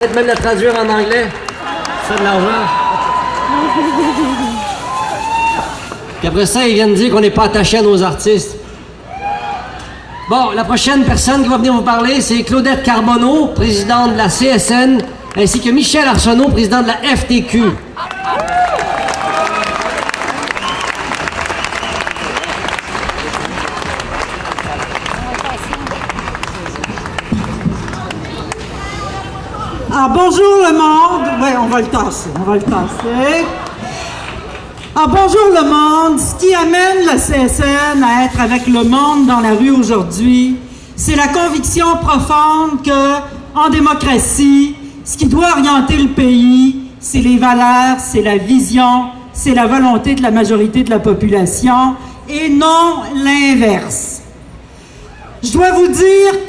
Peut-être même la traduire en anglais. C'est de l'argent. Puis après ça, ils viennent dire qu'on n'est pas attaché à nos artistes. Bon, la prochaine personne qui va venir vous parler, c'est Claudette Carbonneau, présidente de la CSN, ainsi que Michel Arsenault, président de la FTQ. Ah, bonjour le monde! Oui, on va le tasser, Ah, bonjour le monde! Ce qui amène la CSN à être avec le monde dans la rue aujourd'hui, c'est la conviction profonde que, en démocratie, ce qui doit orienter le pays, c'est les valeurs, c'est la vision, c'est la volonté de la majorité de la population, et non l'inverse. Je dois vous dire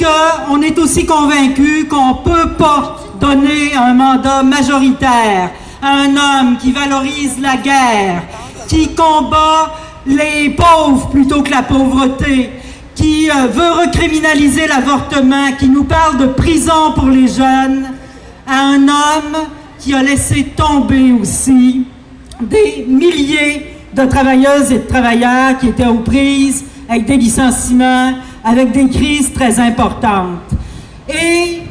qu'on est aussi convaincus qu'on ne peut pas donner un mandat majoritaire à un homme qui valorise la guerre, qui combat les pauvres plutôt que la pauvreté, qui veut recriminaliser l'avortement, qui nous parle de prison pour les jeunes, à un homme qui a laissé tomber aussi des milliers de travailleuses et de travailleurs qui étaient aux prises avec des licenciements, avec des crises très importantes. Et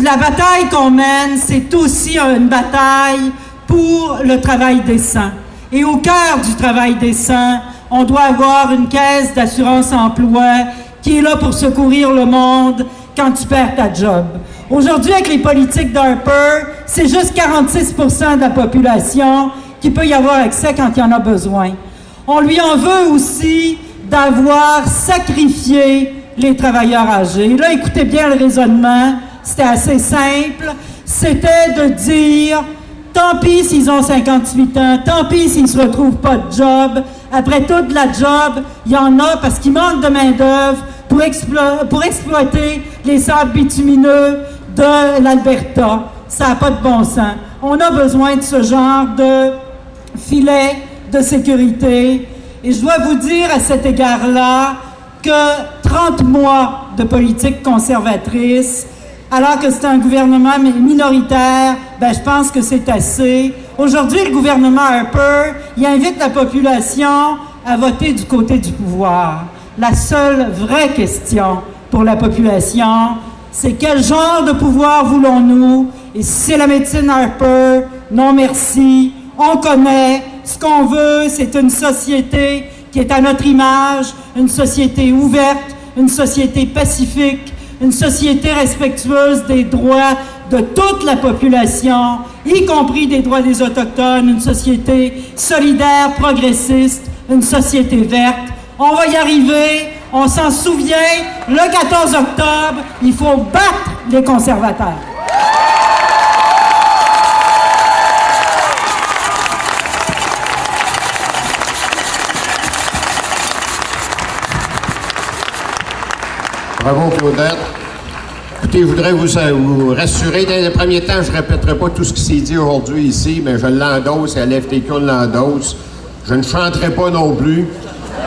la bataille qu'on mène, c'est aussi une bataille pour le travail décent. Et au cœur du travail décent, on doit avoir une caisse d'assurance-emploi qui est là pour secourir le monde quand tu perds ta job. Aujourd'hui, avec les politiques d'Harper, c'est juste 46% de la population qui peut y avoir accès quand il y en a besoin. On lui en veut aussi d'avoir sacrifié les travailleurs âgés. Là, écoutez bien le raisonnement. C'était assez simple. C'était de dire, tant pis s'ils ont 58 ans, tant pis s'ils ne se retrouvent pas de job. Après tout, de la job, il y en a parce qu'il manque de main-d'œuvre pour exploiter les sables bitumineux de l'Alberta. Ça n'a pas de bon sens. On a besoin de ce genre de filet de sécurité. Et je dois vous dire à cet égard-là que 30 mois de politique conservatrice, alors que c'est un gouvernement minoritaire, ben je pense que c'est assez. Aujourd'hui, le gouvernement Harper, il invite la population à voter du côté du pouvoir. La seule vraie question pour la population, c'est quel genre de pouvoir voulons-nous? Et si c'est la médecine Harper, non merci. On connaît. Ce qu'on veut, c'est une société qui est à notre image, une société ouverte, une société pacifique, une société respectueuse des droits de toute la population, y compris des droits des Autochtones, une société solidaire, progressiste, une société verte. On va y arriver, on s'en souvient, le 14 octobre, il faut battre les conservateurs. Bravo, Claudette. Écoutez, je voudrais vous rassurer. Dans les premiers temps, je ne répéterai pas tout ce qui s'est dit aujourd'hui ici, mais je l'endosse et à l'FTQ, on l'endosse. Je ne chanterai pas non plus,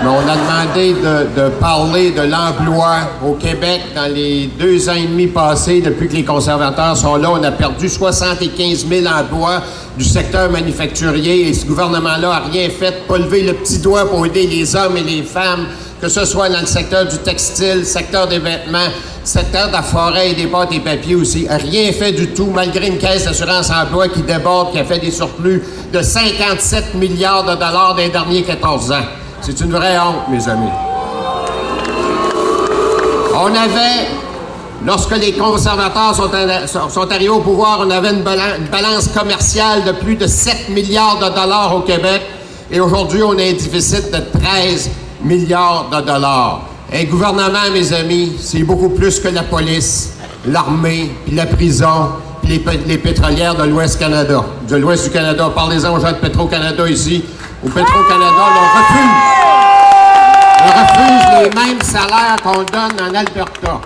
mais on a demandé de parler de l'emploi au Québec dans les 2 ans et demi passés, depuis que les conservateurs sont là. On a perdu 75 000 emplois du secteur manufacturier et ce gouvernement-là n'a rien fait, pas lever le petit doigt pour aider les hommes et les femmes, que ce soit dans le secteur du textile, secteur des vêtements, secteur de la forêt et des pâtes et papiers aussi. Rien fait du tout, malgré une caisse d'assurance-emploi qui déborde, qui a fait des surplus de 57 milliards de dollars dans les derniers 14 ans. C'est une vraie honte, mes amis. On avait, lorsque les conservateurs sont arrivés au pouvoir, on avait une balance commerciale de plus de 7 milliards de dollars au Québec. Et aujourd'hui, on a un déficit de 13 milliards de dollars. Un gouvernement, mes amis, c'est beaucoup plus que la police, l'armée, puis la prison, puis les pétrolières de l'Ouest Canada. De l'Ouest du Canada. Parlez-en aux gens de Petro-Canada ici. Au Petro-Canada, on refuse les mêmes salaires qu'on donne en Alberta.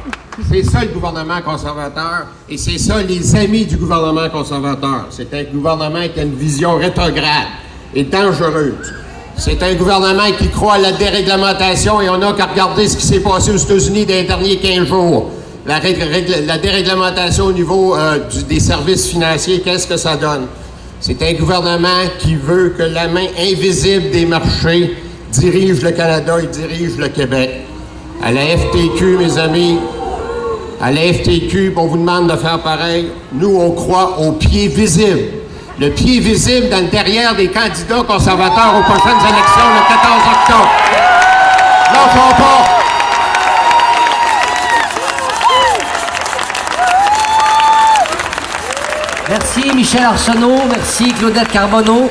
C'est ça le gouvernement conservateur et c'est ça les amis du gouvernement conservateur. C'est un gouvernement qui a une vision rétrograde et dangereuse. C'est un gouvernement qui croit à la déréglementation et on n'a qu'à regarder ce qui s'est passé aux États-Unis dans les derniers 15 jours. la déréglementation au niveau des services financiers, qu'est-ce que ça donne? C'est un gouvernement qui veut que la main invisible des marchés dirige le Canada et dirige le Québec. À la FTQ, mes amis, à la FTQ, on vous demande de faire pareil. Nous, on croit au pied visible. Le pied visible dans le derrière des candidats conservateurs aux prochaines élections le 14 octobre. Lâchons pas! Merci Michel Arsenault, merci Claudette Carbonneau.